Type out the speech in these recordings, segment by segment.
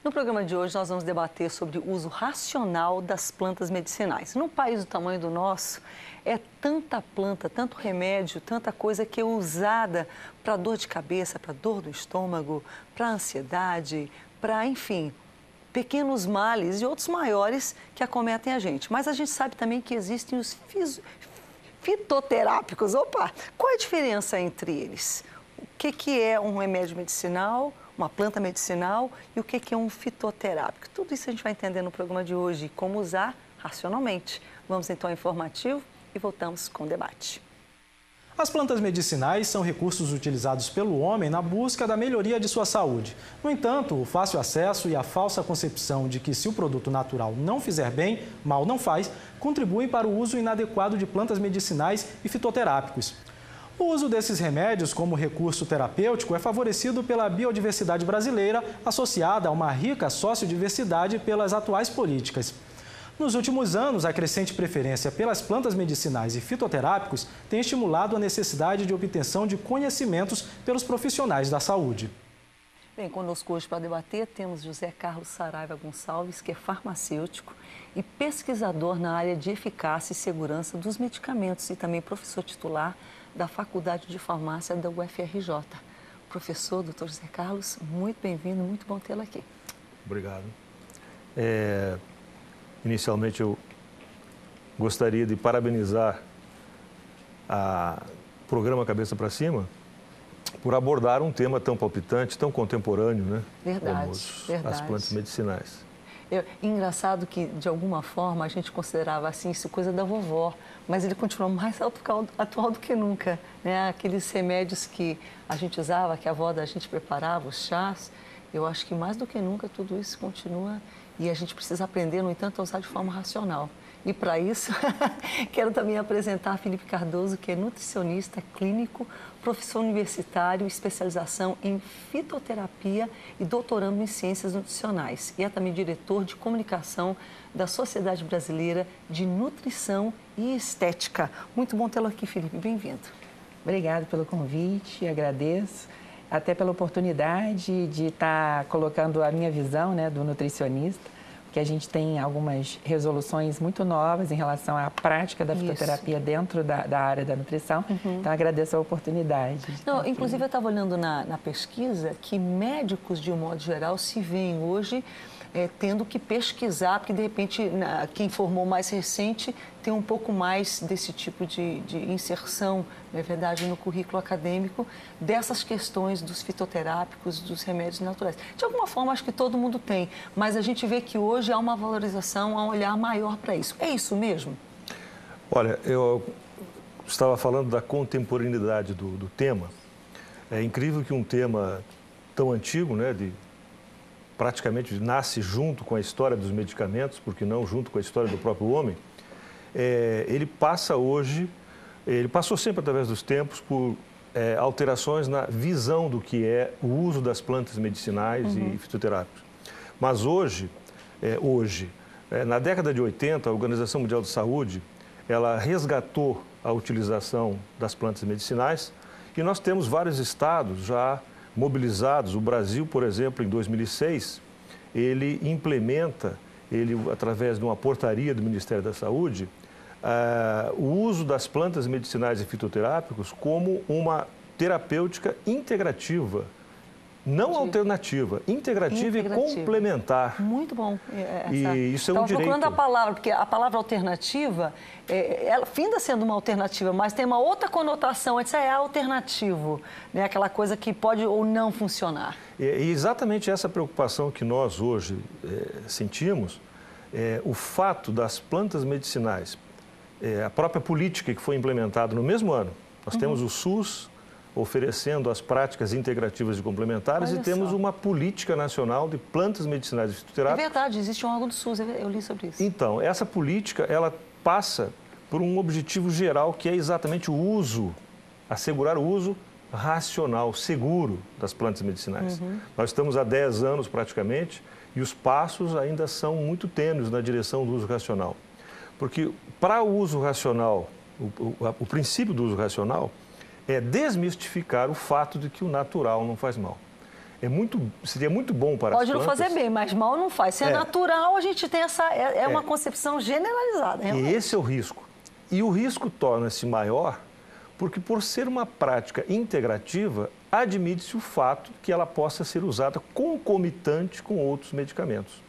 No programa de hoje, nós vamos debater sobre o uso racional das plantas medicinais. Num país do tamanho do nosso, é tanta planta, tanto remédio, tanta coisa que é usada para dor de cabeça, para dor do estômago, para ansiedade, para, enfim, pequenos males e outros maiores que acometem a gente. Mas a gente sabe também que existem os fitoterápicos. Opa! Qual é a diferença entre eles? O que é um remédio medicinal, uma planta medicinal e o que é um fitoterápico? Tudo isso a gente vai entender no programa de hoje, como usar racionalmente. Vamos então ao informativo e voltamos com o debate. As plantas medicinais são recursos utilizados pelo homem na busca da melhoria de sua saúde. No entanto, o fácil acesso e a falsa concepção de que se o produto natural não fizer bem, mal não faz, contribuem para o uso inadequado de plantas medicinais e fitoterápicos. O uso desses remédios como recurso terapêutico é favorecido pela biodiversidade brasileira, associada a uma rica sociodiversidade pelas atuais políticas. Nos últimos anos, a crescente preferência pelas plantas medicinais e fitoterápicos tem estimulado a necessidade de obtenção de conhecimentos pelos profissionais da saúde. Bem, conosco hoje para debater temos José Carlos Saraiva Gonçalves, que é farmacêutico e pesquisador na área de eficácia e segurança dos medicamentos e também professor titular da Faculdade de Farmácia da UFRJ. Professor, doutor José Carlos, muito bem-vindo, muito bom tê-lo aqui. Obrigado. Inicialmente, eu gostaria de parabenizar o programa Cabeça para Cima por abordar um tema tão palpitante, tão contemporâneo, né? Verdade, como as plantas medicinais. Engraçado que, de alguma forma, a gente considerava assim, isso coisa da vovó, mas ele continua mais atual do que nunca, né? Aqueles remédios que a gente usava, que a avó da gente preparava, os chás, eu acho que mais do que nunca tudo isso continua e a gente precisa aprender, no entanto, a usar de forma racional. E para isso, quero também apresentar Felipe Cardoso, que é nutricionista clínico, professor universitário, especialização em fitoterapia e doutorando em ciências nutricionais. E é também diretor de comunicação da Sociedade Brasileira de Nutrição e Estética. Muito bom tê-lo aqui, Felipe. Bem-vindo. Obrigado pelo convite, agradeço. Até pela oportunidade de estar colocando a minha visão, né, do nutricionista, porque a gente tem algumas resoluções muito novas em relação à prática da fitoterapia dentro da área da nutrição. Então, agradeço a oportunidade. Não, inclusive, eu estava olhando na pesquisa que médicos, de um modo geral, se veem hoje tendo que pesquisar, porque, de repente, quem formou mais recente tem um pouco mais desse tipo de inserção, na verdade, no currículo acadêmico, dessas questões dos fitoterápicos, dos remédios naturais. De alguma forma, acho que todo mundo tem, mas a gente vê que hoje há uma valorização, há um olhar maior para isso. É isso mesmo? Olha, eu estava falando da contemporaneidade do tema. É incrível que um tema tão antigo, né, praticamente nasce junto com a história dos medicamentos, porque não junto com a história do próprio homem, ele passou sempre através dos tempos por alterações na visão do que é o uso das plantas medicinais e fitoterápicos. Mas hoje, na década de 80, a Organização Mundial de Saúde, ela resgatou a utilização das plantas medicinais e nós temos vários estados já mobilizados. O Brasil, por exemplo, em 2006, ele implementa, através de uma portaria do Ministério da Saúde, o uso das plantas medicinais e fitoterápicos como uma terapêutica integrativa, não alternativa, integrativa e complementar. Muito bom. E isso é um direito. Estava procurando a palavra, porque a palavra alternativa, ela finda sendo uma alternativa, mas tem uma outra conotação, isso é alternativo, né? Aquela coisa que pode ou não funcionar. E exatamente essa preocupação que nós hoje sentimos, o fato das plantas medicinais, a própria política que foi implementada no mesmo ano, nós temos o SUS oferecendo as práticas integrativas e complementares. Olha, e temos uma política nacional de plantas medicinais e fitoterápicas. É verdade, existe um órgão do SUS, eu li sobre isso. Então, essa política, ela passa por um objetivo geral, que é exatamente o uso, assegurar o uso racional, seguro das plantas medicinais. Nós estamos há 10 anos praticamente e os passos ainda são muito tênues na direção do uso racional. Porque para o uso racional, o princípio do uso racional é desmistificar o fato de que o natural não faz mal. seria muito bom para Pode as plantas. não fazer bem, mas mal não faz. Se é natural, a gente tem essa... É uma concepção generalizada. E esse é o risco. E o risco torna-se maior porque, por ser uma prática integrativa, admite-se o fato que ela possa ser usada concomitante com outros medicamentos.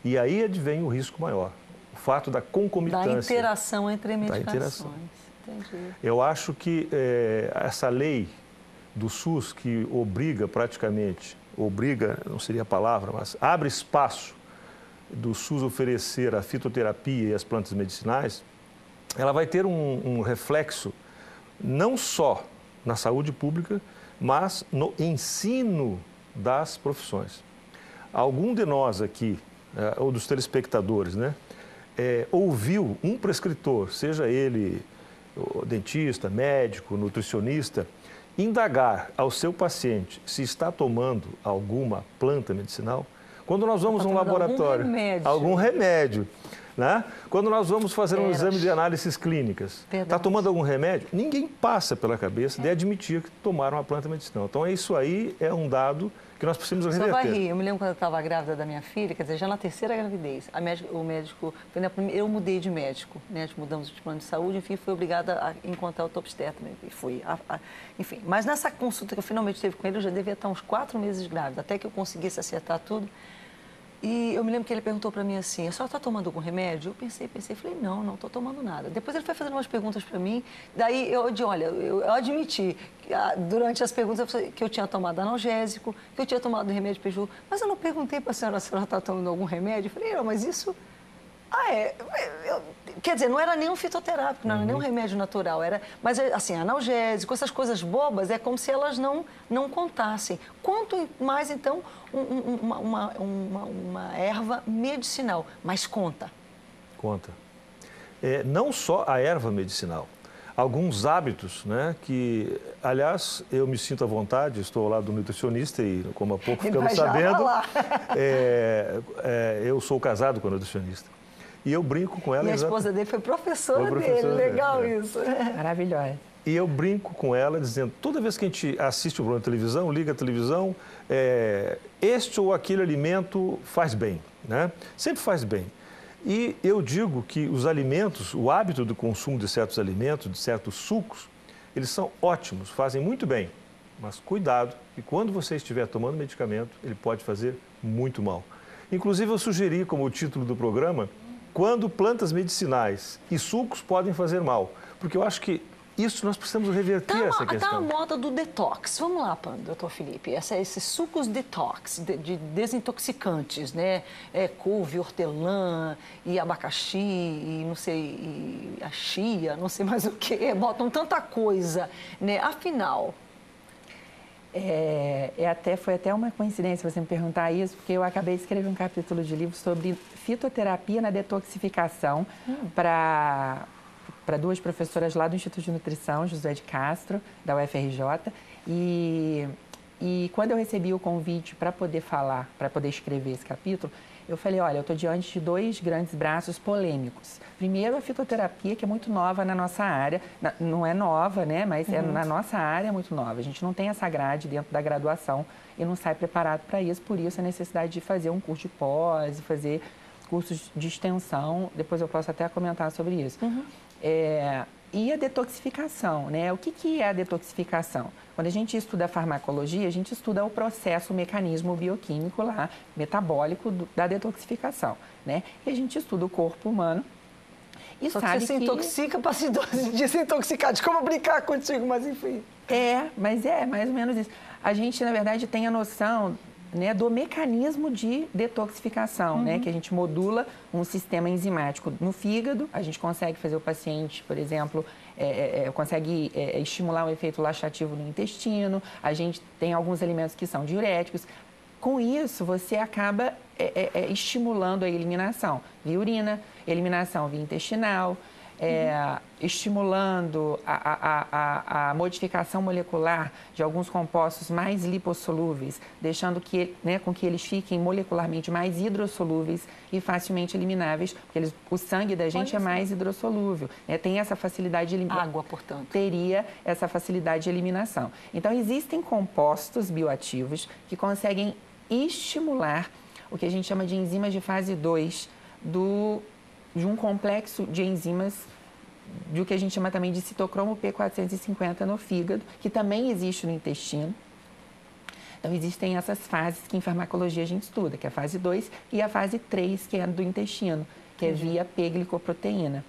E aí advém o risco maior, o fato da concomitância. Da interação entre medicações. Entendi. Eu acho que essa lei do SUS que obriga praticamente, não seria a palavra, mas abre espaço do SUS oferecer a fitoterapia e as plantas medicinais, ela vai ter um reflexo não só na saúde pública, mas no ensino das profissões. Algum de nós aqui, ou dos telespectadores, né, ouviu um prescritor, seja ele dentista, médico, nutricionista, indagar ao seu paciente se está tomando alguma planta medicinal? Quando nós vamos a um laboratório, algum remédio, né? Quando nós vamos fazer um exame de análises clínicas, está tomando algum remédio? Ninguém passa pela cabeça de admitir que tomaram uma planta medicinal. Então, isso aí é um dado que nós precisamos reverter. Você vai rir. Eu me lembro quando eu estava grávida da minha filha, quer dizer, já na terceira gravidez, o médico, eu mudei de médico, né? Mudamos de plano de saúde, enfim, fui obrigada a encontrar o obstetra, e fui, enfim. Mas nessa consulta que eu finalmente teve com ele, eu já devia estar uns 4 meses grávida, até que eu conseguisse acertar tudo. E eu me lembro que ele perguntou para mim assim, a senhora está tomando algum remédio? Eu pensei, falei, não estou tomando nada. Depois ele foi fazendo umas perguntas para mim, daí eu admiti durante as perguntas que eu tinha tomado analgésico, que eu tinha tomado remédio para enjoo, mas eu não perguntei para a senhora se ela está tomando algum remédio. Eu falei, não, mas isso... quer dizer, não era nenhum fitoterápico, não era nenhum remédio natural, mas assim, analgésico, essas coisas bobas, é como se elas não contassem. Quanto mais, então, uma erva medicinal, mas conta. Conta. Não só a erva medicinal, alguns hábitos, né, que, aliás, eu me sinto à vontade, estou ao lado do nutricionista e, como há pouco ficamos sabendo, eu sou casado com a nutricionista. E eu brinco com ela... E a esposa dele foi professora dele, legal isso. Maravilhosa. E eu brinco com ela dizendo, toda vez que a gente assiste um programa de televisão, liga a televisão, este ou aquele alimento faz bem, né? Sempre faz bem. E eu digo que os alimentos, o hábito do consumo de certos alimentos, de certos sucos, eles são ótimos, fazem muito bem. Mas cuidado, que quando você estiver tomando medicamento, ele pode fazer muito mal. Inclusive, eu sugeri, como o título do programa, quando plantas medicinais e sucos podem fazer mal. Porque eu acho que isso nós precisamos reverter essa questão. Está a moda do detox. Vamos lá, doutor Felipe. Esses sucos detox, de desintoxicantes, né? Couve, hortelã e abacaxi e não sei, e a chia, não sei mais o que. Botam tanta coisa, né? Afinal... Foi até uma coincidência você me perguntar isso, porque eu acabei de escrever um capítulo de livro sobre fitoterapia na detoxificação para 2 professoras lá do Instituto de Nutrição, José de Castro, da UFRJ. E quando eu recebi o convite para poder falar, para poder escrever esse capítulo, eu falei, olha, eu estou diante de 2 grandes braços polêmicos. Primeiro, a fitoterapia, que é muito nova na nossa área. Não é nova, né? Mas na nossa área é muito nova. A gente não tem essa grade dentro da graduação e não sai preparado para isso. Por isso, a necessidade de fazer um curso de pós, fazer cursos de extensão. Depois eu posso até comentar sobre isso. E a detoxificação, né? O que é a detoxificação? Quando a gente estuda a farmacologia, a gente estuda o processo, o mecanismo bioquímico lá, metabólico da detoxificação, né? E a gente estuda o corpo humano e Só sabe que você se intoxica para se desintoxicar. Desculpa brincar contigo, mas enfim. Mas é mais ou menos isso. A gente, na verdade, tem a noção, né, do mecanismo de detoxificação, né, que a gente modula um sistema enzimático no fígado, a gente consegue fazer o paciente, por exemplo, consegue estimular um efeito laxativo no intestino, a gente tem alguns alimentos que são diuréticos. Com isso, você acaba estimulando a eliminação via urina, eliminação via intestinal, estimulando a modificação molecular de alguns compostos mais lipossolúveis, deixando que, com que eles fiquem molecularmente mais hidrossolúveis e facilmente elimináveis, porque o sangue da gente é mais hidrossolúvel, tem essa facilidade de eliminação. Água, portanto. Teria essa facilidade de eliminação. Então, existem compostos bioativos que conseguem estimular o que a gente chama de enzimas de fase 2 de um complexo de enzimas do que a gente chama também de citocromo P450 no fígado, que também existe no intestino. Então, existem essas fases que em farmacologia a gente estuda, que é a fase 2 e a fase 3, que é do intestino, que é via P-glicoproteína.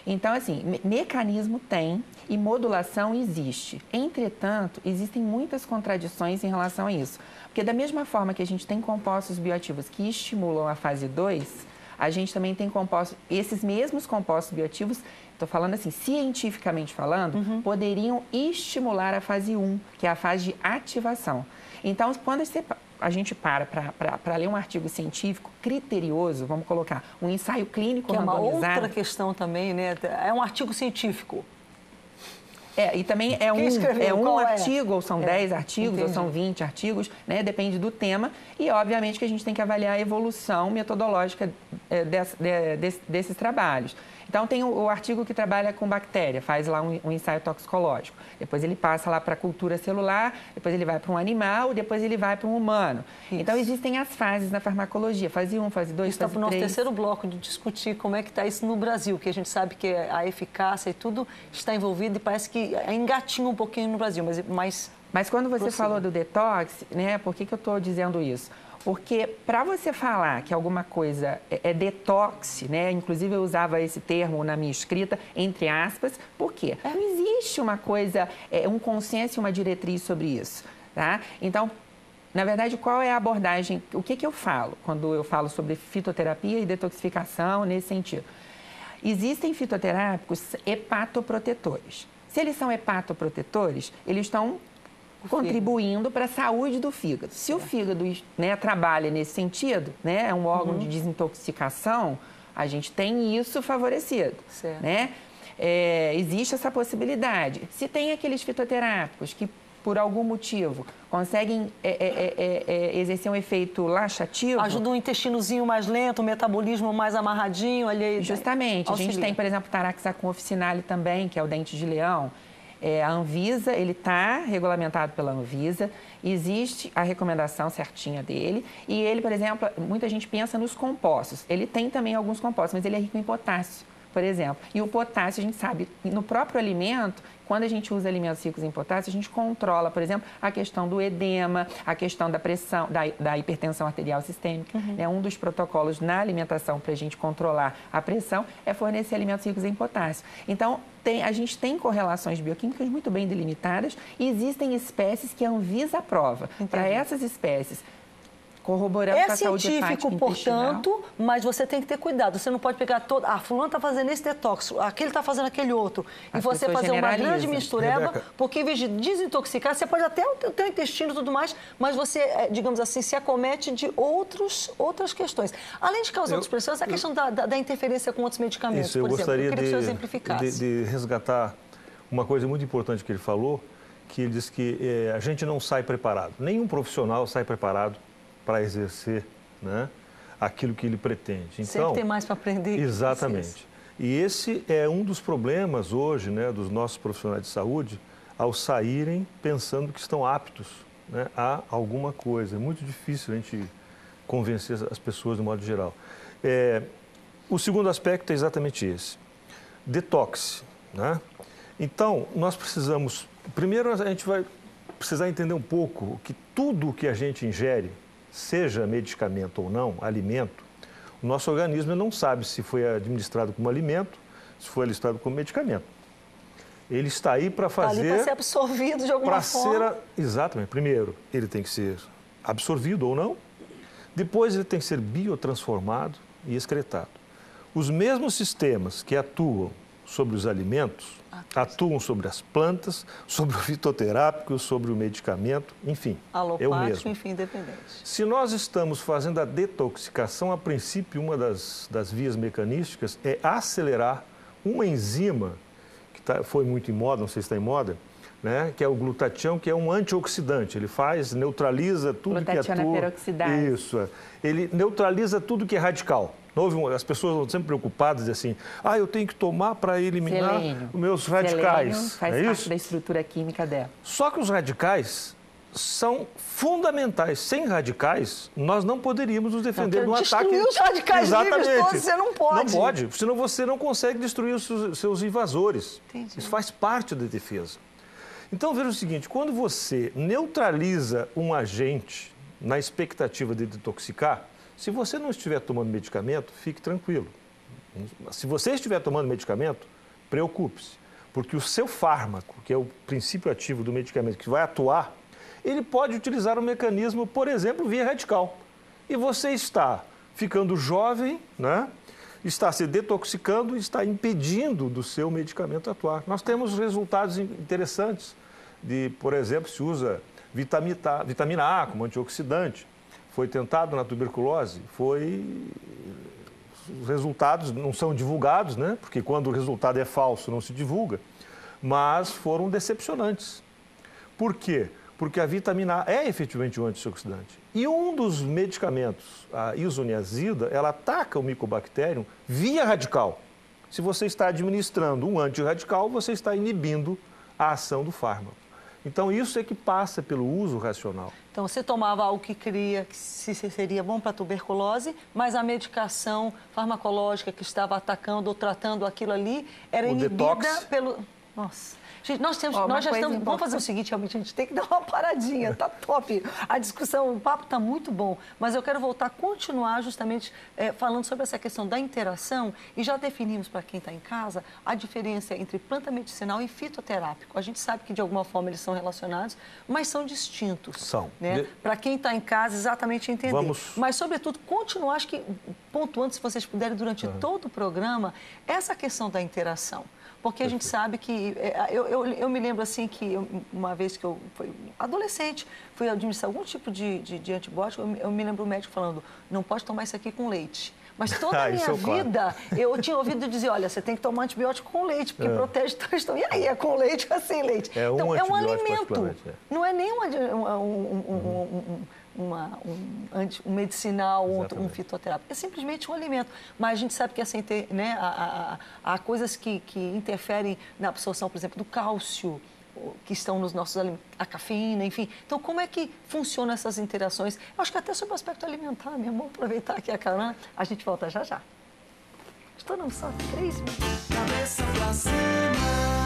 Então, assim, mecanismo tem e modulação existe. Entretanto, existem muitas contradições em relação a isso. Porque da mesma forma que a gente tem compostos bioativos que estimulam a fase 2, a gente também tem compostos, esses mesmos compostos bioativos, estou falando assim, cientificamente falando, poderiam estimular a fase 1, que é a fase de ativação. Então, quando a gente para ler um artigo científico criterioso, vamos colocar um ensaio clínico randomizado... Que é uma outra questão também, né? É um artigo científico. E também é um artigo, ou são 10 artigos, ou são 20 artigos, né? Depende do tema. E, obviamente, que a gente tem que avaliar a evolução metodológica desses trabalhos. Então, tem o artigo que trabalha com bactéria, faz lá um ensaio toxicológico. Depois ele passa lá para a cultura celular, depois ele vai para um animal, depois ele vai para um humano. Isso. Então, existem as fases na farmacologia, fase 1, fase 2, fase 3. Isso está para o nosso terceiro bloco de discutir como é que está isso no Brasil, que a gente sabe que a eficácia e tudo está envolvido e parece que engatinha um pouquinho no Brasil, mas quando você falou do detox, né, por que eu estou dizendo isso? Porque para você falar que alguma coisa é detox, né? Inclusive eu usava esse termo na minha escrita, entre aspas, por quê? Não existe uma coisa, um consenso e uma diretriz sobre isso, tá? Então, na verdade, qual é a abordagem? O que eu falo quando eu falo sobre fitoterapia e detoxificação nesse sentido? Existem fitoterápicos hepatoprotetores. Se eles são hepatoprotetores, eles estão contribuindo para a saúde do fígado. Se o fígado, né, trabalha nesse sentido, né, é um órgão de desintoxicação, a gente tem isso favorecido, né? Existe essa possibilidade. Se tem aqueles fitoterápicos que, por algum motivo, conseguem exercer um efeito laxativo... Ajuda um intestinozinho mais lento, o metabolismo mais amarradinho ali... Justamente. A gente tem, por exemplo, Taraxacum officinale também, que é o dente de leão. A Anvisa, ele está regulamentado pela Anvisa, existe a recomendação certinha dele e ele, por exemplo, muita gente pensa nos compostos. Ele tem também alguns compostos, mas ele é rico em potássio, por exemplo. E o potássio, a gente sabe, no próprio alimento, quando a gente usa alimentos ricos em potássio, a gente controla, por exemplo, a questão do edema, a questão da pressão, da hipertensão arterial sistêmica. Um dos protocolos na alimentação para a gente controlar a pressão é fornecer alimentos ricos em potássio. Então, a gente tem correlações bioquímicas muito bem delimitadas e existem espécies que a Anvisa aprova. Para essas espécies, corroborando com a saúde hepática científico, portanto, mas você tem que ter cuidado. Você não pode pegar todo... fulano está fazendo esse detox, aquele está fazendo aquele outro. E você fazer uma grande mistureba, porque em vez de desintoxicar, você pode até ter o intestino e tudo mais, mas você, digamos assim, se acomete de outras questões. Além de causar outros pressões, a questão da interferência com outros medicamentos, por exemplo. Eu queria que o senhor exemplificasse. De resgatar uma coisa muito importante que ele falou, que ele disse que a gente não sai preparado. Nenhum profissional sai preparado para exercer, né, aquilo que ele pretende. Então, sempre tem mais para aprender. Exatamente. E esse é um dos problemas hoje, né, dos nossos profissionais de saúde, ao saírem pensando que estão aptos, né, a alguma coisa. É muito difícil a gente convencer as pessoas de modo geral. O segundo aspecto é exatamente esse. Detox, né? Então, nós precisamos... Primeiro, a gente vai precisar entender um pouco que tudo que a gente ingere, seja medicamento ou não, alimento, o nosso organismo não sabe se foi administrado como alimento, se foi administrado como medicamento. Ele está aí para fazer... Está ali para ser absorvido de alguma forma. Exatamente. Primeiro, ele tem que ser absorvido ou não. Depois, ele tem que ser biotransformado e excretado. Os mesmos sistemas que atuam sobre os alimentos, atuam sobre as plantas, sobre o fitoterápico, sobre o medicamento, enfim, é o mesmo. Enfim, independente. Se nós estamos fazendo a detoxicação, a princípio, uma das vias mecanísticas é acelerar uma enzima que foi muito em moda, não sei se está em moda, né, que é o glutatião, que é um antioxidante. Ele neutraliza tudo que é glutationa peroxidase. Isso. Ele neutraliza tudo que é radical. As pessoas estão sempre preocupadas, dizem assim, eu tenho que tomar para eliminar os meus radicais. Selênio faz parte da estrutura química dela. Só que os radicais são fundamentais. Sem radicais, nós não poderíamos nos defender de um ataque. Destruir os radicais livres todos, você não pode. Não pode, senão você não consegue destruir os seus invasores. Entendi. Isso faz parte da defesa. Então, veja o seguinte, quando você neutraliza um agente na expectativa de detoxicar, se você não estiver tomando medicamento, fique tranquilo. Se você estiver tomando medicamento, preocupe-se, porque o seu fármaco, que é o princípio ativo do medicamento que vai atuar, ele pode utilizar um mecanismo, por exemplo, via radical. E você está ficando jovem, né? Está se detoxicando e está impedindo do seu medicamento atuar. Nós temos resultados interessantes de, por exemplo, se usa vitamina A como antioxidante. Foi tentado na tuberculose, os resultados não são divulgados, né? Porque quando o resultado é falso não se divulga, mas foram decepcionantes. Por quê? Porque a vitamina A é efetivamente um antioxidante. E um dos medicamentos, a isoniazida, ela ataca o Mycobacterium via radical. Se você está administrando um antirradical, você está inibindo a ação do fármaco. Então, isso é que passa pelo uso racional. Então, você tomava algo que seria bom para a tuberculose, mas a medicação farmacológica que estava atacando ou tratando aquilo ali era inibida pelo... Nossa... Gente, nós já estamos... Vamos fazer o seguinte, realmente, a gente tem que dar uma paradinha, tá top. A discussão, o papo está muito bom, mas eu quero voltar, continuar justamente falando sobre essa questão da interação e já definimos para quem está em casa a diferença entre planta medicinal e fitoterápico. A gente sabe que, de alguma forma, eles são relacionados, mas são distintos. São. Né? Para quem está em casa, exatamente entender. Mas, sobretudo, continuar, acho que, pontuando, se vocês puderem, durante todo o programa, essa questão da interação. Porque a gente sabe que... Eu me lembro, assim, que uma vez que eu fui adolescente, fui administrar algum tipo de antibiótico, eu me lembro o médico falando, não pode tomar isso aqui com leite. Mas toda a minha vida, eu tinha ouvido dizer, olha, você tem que tomar antibiótico com leite, porque protege o testão. E aí, é com leite ou é sem leite? Então, é um alimento, não é nem um medicinal, um fitoterápico. É simplesmente um alimento. Mas a gente sabe que né, há coisas que interferem na absorção, por exemplo, do cálcio, que estão nos nossos alimentos, a cafeína, enfim. Então, como é que funcionam essas interações? Eu acho que até sobre o aspecto alimentar mesmo. Vamos aproveitar aqui a carona. A gente volta já já. Estou não só 3 minutos. Cabeça pra cima.